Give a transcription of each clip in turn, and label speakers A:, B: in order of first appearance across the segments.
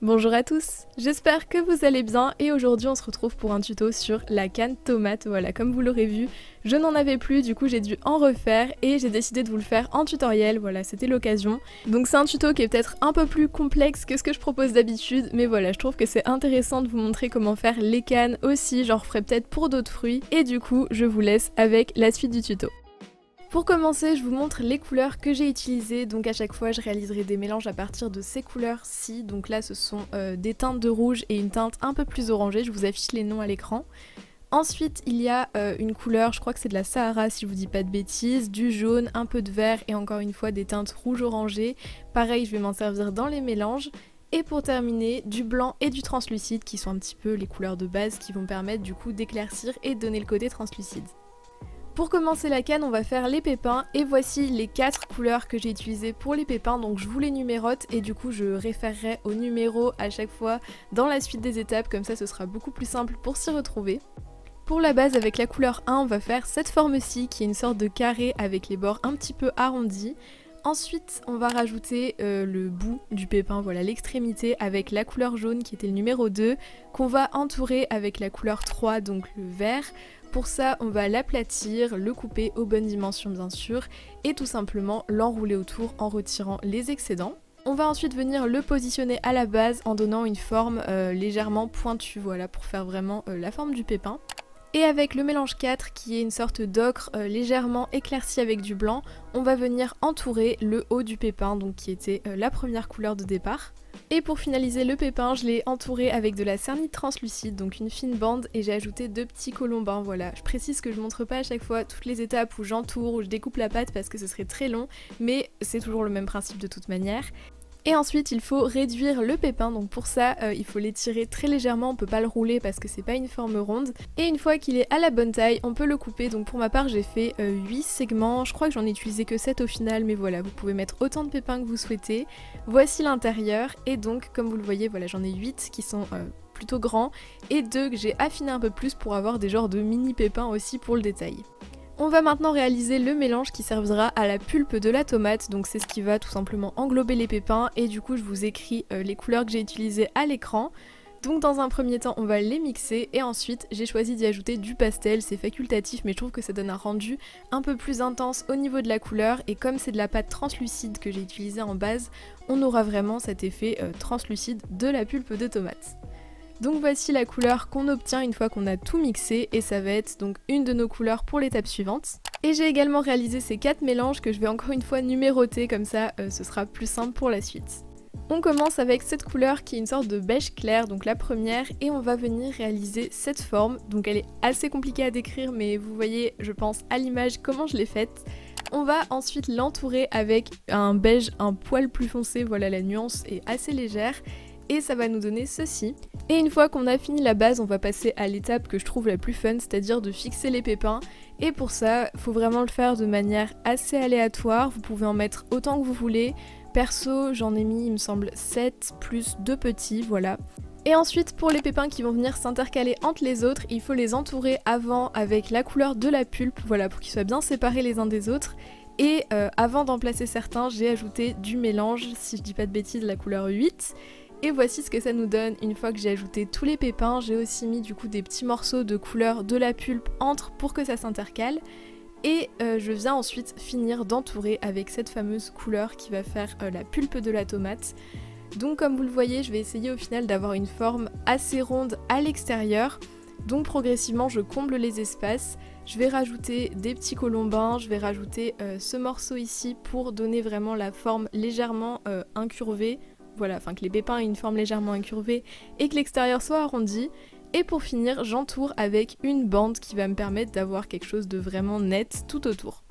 A: Bonjour à tous, j'espère que vous allez bien et aujourd'hui on se retrouve pour un tuto sur la canne tomate. Voilà, comme vous l'aurez vu, je n'en avais plus, du coup j'ai dû en refaire et j'ai décidé de vous le faire en tutoriel, voilà, c'était l'occasion. Donc c'est un tuto qui est peut-être un peu plus complexe que ce que je propose d'habitude, mais voilà, je trouve que c'est intéressant de vous montrer comment faire les cannes aussi, j'en referai peut-être pour d'autres fruits et du coup je vous laisse avec la suite du tuto. Pour commencer, je vous montre les couleurs que j'ai utilisées, donc à chaque fois je réaliserai des mélanges à partir de ces couleurs-ci, donc là ce sont des teintes de rouge et une teinte un peu plus orangée, je vous affiche les noms à l'écran. Ensuite il y a une couleur, je crois que c'est de la Sahara si je vous dis pas de bêtises, du jaune, un peu de vert et encore une fois des teintes rouge-orangé, pareil je vais m'en servir dans les mélanges. Et pour terminer, du blanc et du translucide qui sont un petit peu les couleurs de base qui vont permettre du coup d'éclaircir et de donner le côté translucide. Pour commencer la canne, on va faire les pépins et voici les 4 couleurs que j'ai utilisées pour les pépins, donc je vous les numérote et du coup je référerai au numéro à chaque fois dans la suite des étapes, comme ça ce sera beaucoup plus simple pour s'y retrouver. Pour la base avec la couleur 1, on va faire cette forme-ci qui est une sorte de carré avec les bords un petit peu arrondis. Ensuite on va rajouter le bout du pépin, voilà l'extrémité avec la couleur jaune qui était le numéro 2, qu'on va entourer avec la couleur 3, donc le vert. Pour ça on va l'aplatir, le couper aux bonnes dimensions bien sûr, et tout simplement l'enrouler autour en retirant les excédents. On va ensuite venir le positionner à la base en donnant une forme légèrement pointue, voilà, pour faire vraiment la forme du pépin. Et avec le mélange 4 qui est une sorte d'ocre légèrement éclairci avec du blanc, on va venir entourer le haut du pépin, donc qui était la première couleur de départ. Et pour finaliser le pépin, je l'ai entouré avec de la cernite translucide, donc une fine bande, et j'ai ajouté 2 petits colombins, voilà. Je précise que je montre pas à chaque fois toutes les étapes où j'entoure, où je découpe la pâte parce que ce serait très long, mais c'est toujours le même principe de toute manière. Et ensuite il faut réduire le pépin, donc pour ça il faut l'étirer très légèrement, on peut pas le rouler parce que c'est pas une forme ronde. Et une fois qu'il est à la bonne taille, on peut le couper, donc pour ma part j'ai fait 8 segments, je crois que j'en ai utilisé que 7 au final, mais voilà, vous pouvez mettre autant de pépins que vous souhaitez. Voici l'intérieur, et donc comme vous le voyez, voilà, j'en ai 8 qui sont plutôt grands, et 2 que j'ai affiné un peu plus pour avoir des genres de mini pépins aussi pour le détail. On va maintenant réaliser le mélange qui servira à la pulpe de la tomate, donc c'est ce qui va tout simplement englober les pépins et du coup je vous écris les couleurs que j'ai utilisées à l'écran. Donc dans un premier temps on va les mixer et ensuite j'ai choisi d'y ajouter du pastel, c'est facultatif mais je trouve que ça donne un rendu un peu plus intense au niveau de la couleur et comme c'est de la pâte translucide que j'ai utilisée en base, on aura vraiment cet effet translucide de la pulpe de tomate. Donc voici la couleur qu'on obtient une fois qu'on a tout mixé et ça va être donc une de nos couleurs pour l'étape suivante. Et j'ai également réalisé ces 4 mélanges que je vais encore une fois numéroter, comme ça ce sera plus simple pour la suite. On commence avec cette couleur qui est une sorte de beige clair, donc la première, et on va venir réaliser cette forme. Donc elle est assez compliquée à décrire mais vous voyez je pense à l'image comment je l'ai faite. On va ensuite l'entourer avec un beige un poil plus foncé, voilà la nuance est assez légère. Et ça va nous donner ceci. Et une fois qu'on a fini la base, on va passer à l'étape que je trouve la plus fun, c'est-à-dire de fixer les pépins. Et pour ça, faut vraiment le faire de manière assez aléatoire, vous pouvez en mettre autant que vous voulez. Perso, j'en ai mis, il me semble, 7 plus 2 petits, voilà. Et ensuite, pour les pépins qui vont venir s'intercaler entre les autres, il faut les entourer avant avec la couleur de la pulpe, voilà, pour qu'ils soient bien séparés les uns des autres. Et avant d'en placer certains, j'ai ajouté du mélange, si je dis pas de bêtises, la couleur 8. Et voici ce que ça nous donne une fois que j'ai ajouté tous les pépins. J'ai aussi mis du coup des petits morceaux de couleur de la pulpe entre pour que ça s'intercale. Et je viens ensuite finir d'entourer avec cette fameuse couleur qui va faire la pulpe de la tomate. Donc comme vous le voyez, je vais essayer au final d'avoir une forme assez ronde à l'extérieur. Donc progressivement je comble les espaces. Je vais rajouter des petits colombins, je vais rajouter ce morceau ici pour donner vraiment la forme légèrement incurvée. Voilà, enfin que les pépins aient une forme légèrement incurvée et que l'extérieur soit arrondi. Et pour finir, j'entoure avec une bande qui va me permettre d'avoir quelque chose de vraiment net tout autour.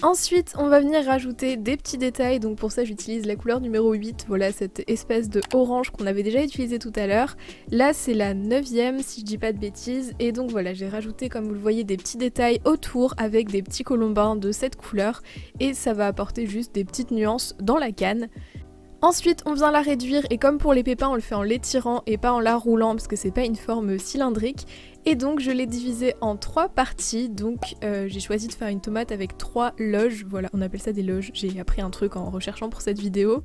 A: Ensuite, on va venir rajouter des petits détails, donc pour ça j'utilise la couleur numéro 8, voilà cette espèce de orange qu'on avait déjà utilisé tout à l'heure. Là c'est la 9e si je dis pas de bêtises, et donc voilà j'ai rajouté comme vous le voyez des petits détails autour avec des petits colombins de cette couleur, et ça va apporter juste des petites nuances dans la canne. Ensuite on vient la réduire et comme pour les pépins on le fait en l'étirant et pas en la roulant parce que c'est pas une forme cylindrique. Et donc je l'ai divisé en 3 parties, donc j'ai choisi de faire une tomate avec 3 loges, voilà on appelle ça des loges, j'ai appris un truc en recherchant pour cette vidéo.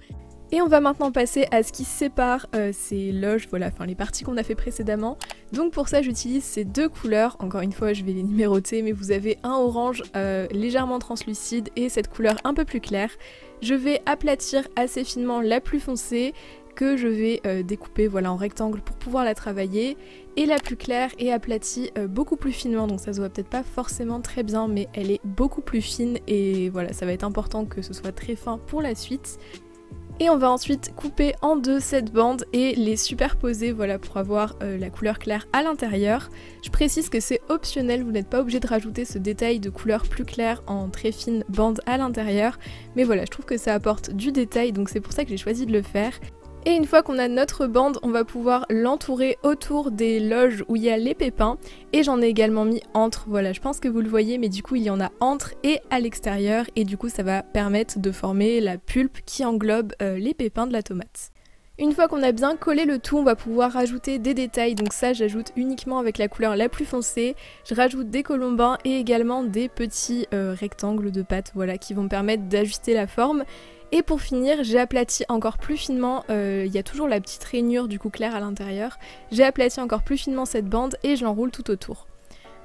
A: Et on va maintenant passer à ce qui sépare ces loges, voilà, enfin les parties qu'on a fait précédemment. Donc pour ça j'utilise ces deux couleurs, encore une fois je vais les numéroter, mais vous avez un orange légèrement translucide et cette couleur un peu plus claire. Je vais aplatir assez finement la plus foncée, que je vais découper voilà, en rectangle pour pouvoir la travailler. Et la plus claire est aplatie beaucoup plus finement, donc ça se voit peut-être pas forcément très bien, mais elle est beaucoup plus fine et voilà, ça va être important que ce soit très fin pour la suite. Et on va ensuite couper en deux cette bande et les superposer voilà, pour avoir la couleur claire à l'intérieur. Je précise que c'est optionnel, vous n'êtes pas obligé de rajouter ce détail de couleur plus claire en très fine bande à l'intérieur. Mais voilà, je trouve que ça apporte du détail, donc c'est pour ça que j'ai choisi de le faire. Et une fois qu'on a notre bande, on va pouvoir l'entourer autour des loges où il y a les pépins. Et j'en ai également mis entre, voilà, je pense que vous le voyez, mais du coup il y en a entre et à l'extérieur. Et du coup ça va permettre de former la pulpe qui englobe les pépins de la tomate. Une fois qu'on a bien collé le tout, on va pouvoir rajouter des détails, donc ça j'ajoute uniquement avec la couleur la plus foncée. Je rajoute des colombins et également des petits rectangles de pâte, voilà, qui vont me permettre d'ajuster la forme. Et pour finir, j'ai aplati encore plus finement, il y a toujours la petite rainure du coup claire à l'intérieur, j'ai aplati encore plus finement cette bande et je l'enroule tout autour.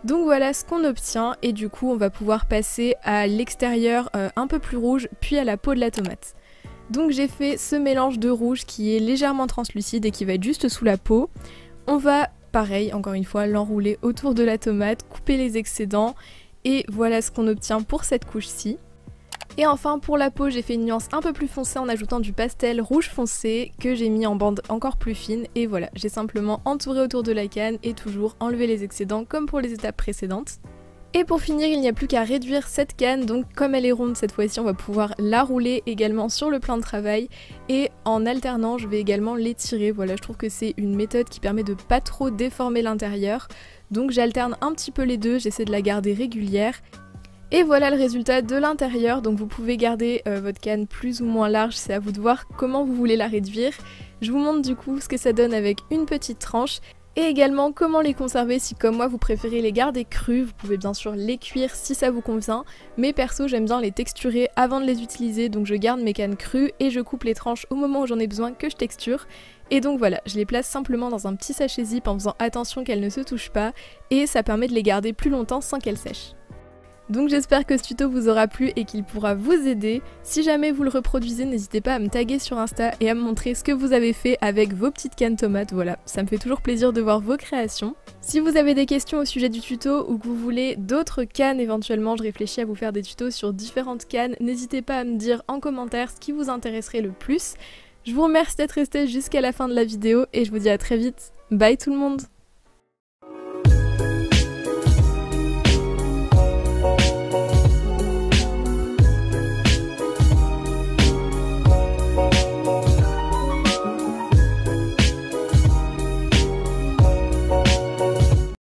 A: Donc voilà ce qu'on obtient et du coup on va pouvoir passer à l'extérieur un peu plus rouge puis à la peau de la tomate. Donc j'ai fait ce mélange de rouge qui est légèrement translucide et qui va être juste sous la peau. On va, pareil, encore une fois, l'enrouler autour de la tomate, couper les excédents et voilà ce qu'on obtient pour cette couche-ci. Et enfin pour la peau j'ai fait une nuance un peu plus foncée en ajoutant du pastel rouge foncé que j'ai mis en bande encore plus fine et voilà, j'ai simplement entouré autour de la canne et toujours enlevé les excédents comme pour les étapes précédentes. Et pour finir il n'y a plus qu'à réduire cette canne, donc comme elle est ronde cette fois-ci on va pouvoir la rouler également sur le plan de travail et en alternant je vais également l'étirer, voilà je trouve que c'est une méthode qui permet de pas trop déformer l'intérieur, donc j'alterne un petit peu les deux, j'essaie de la garder régulière. Et voilà le résultat de l'intérieur, donc vous pouvez garder votre canne plus ou moins large, c'est à vous de voir comment vous voulez la réduire. Je vous montre du coup ce que ça donne avec une petite tranche et également comment les conserver si comme moi vous préférez les garder crus, vous pouvez bien sûr les cuire si ça vous convient, mais perso j'aime bien les texturer avant de les utiliser, donc je garde mes cannes crues et je coupe les tranches au moment où j'en ai besoin que je texture. Et donc voilà, je les place simplement dans un petit sachet zip en faisant attention qu'elles ne se touchent pas et ça permet de les garder plus longtemps sans qu'elles sèchent. Donc j'espère que ce tuto vous aura plu et qu'il pourra vous aider. Si jamais vous le reproduisez, n'hésitez pas à me taguer sur Insta et à me montrer ce que vous avez fait avec vos petites cannes tomates, voilà, ça me fait toujours plaisir de voir vos créations. Si vous avez des questions au sujet du tuto ou que vous voulez d'autres cannes éventuellement, je réfléchis à vous faire des tutos sur différentes cannes, n'hésitez pas à me dire en commentaire ce qui vous intéresserait le plus. Je vous remercie d'être resté jusqu'à la fin de la vidéo et je vous dis à très vite. Bye tout le monde!